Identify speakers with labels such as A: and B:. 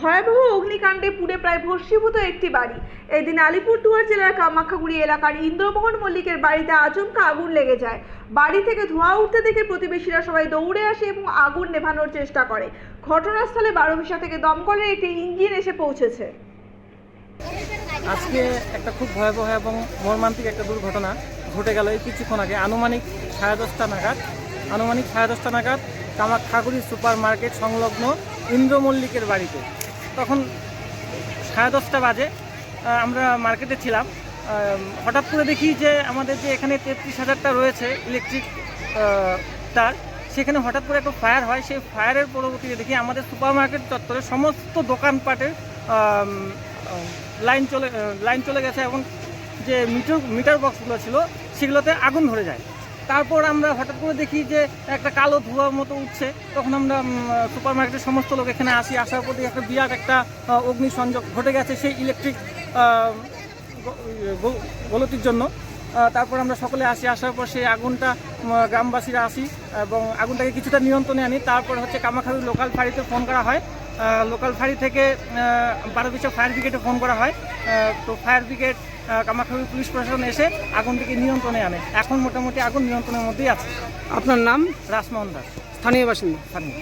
A: ভয়াবহ অগ্নিকাণ্ডে পুড়ে প্রায় ভস্মীভূত একটি বাড়ি। এদিন আলিপুরদুয়ার জেলার কামাখ্যাগুড়ি এলাকার ইন্দ্রমোহন মল্লিকের বাড়িতে আচমকা আগুন লেগে যায়। বাড়ি থেকে ধোঁয়া উঠতে দেখে প্রতিবেশীরা সবাই দৌড়ে আসে এবং আগুন নেভানোর চেষ্টা করে। ঘটনাস্থলে 12 থেকে দমকলের একটি ইঞ্জিন এসে পৌঁছেছে।
B: আজকে একটা খুব ভয়াবহ এবং মর্মান্তিক একটা দুর্ঘটনা ঘটে গেল এই কিছুক্ষণ আগে। আনুমানিক 10:30 নাগাদ কামাখ্যাগুড়ি সুপার মার্কেট সংলগ্ন ইন্দ্র মল্লিকের বাড়িতে। তখন 10:30 বাজে, আমরা মার্কেটে ছিলাম। হঠাৎ করে দেখি যে আমাদের যে এখানে 33,000টা রয়েছে ইলেকট্রিক তার, সেখানে হঠাৎ করে একটা ফায়ার হয়। সেই ফায়ারের পরবর্তীতে দেখি আমাদের সুপার মার্কেট চত্বরে সমস্ত দোকানপাটের লাইন চলে গেছে এবং যে মিটার বক্সগুলো ছিল সেগুলোতে আগুন ধরে যায়। তারপর আমরা হঠাৎ করে দেখি যে একটা কালো ধোঁয়ার মতো উঠছে। তখন আমরা সুপার মার্কেটের সমস্ত লোক এখানে আসার পর একটা বিরাট একটা অগ্নিসংযোগ ঘটে গেছে সেই ইলেকট্রিক গলতির জন্য। তারপর আমরা সকলে আসার পর সেই আগুনটা গ্রামবাসীরা আসি এবং আগুনটাকে কিছুটা নিয়ন্ত্রণে আনি। তারপর হচ্ছে কামাখ্যাগুড়ি লোকাল ফাঁড়িতে ফোন করা হয়। লোকাল ফাঁড়ি থেকে 12 ফায়ার ব্রিগেডে ফোন করা হয়। তো ফায়ার ব্রিগেড, কামাখ্যাগুড়ি পুলিশ প্রশাসন এসে আগুনটিকে নিয়ন্ত্রণে আনে। এখন মোটামুটি আগুন নিয়ন্ত্রণের মধ্যেই আছে।
C: আপনার নাম?
B: রাসমোহন দাস,
C: স্থানীয় বাসিন্দা।
B: স্থানীয়।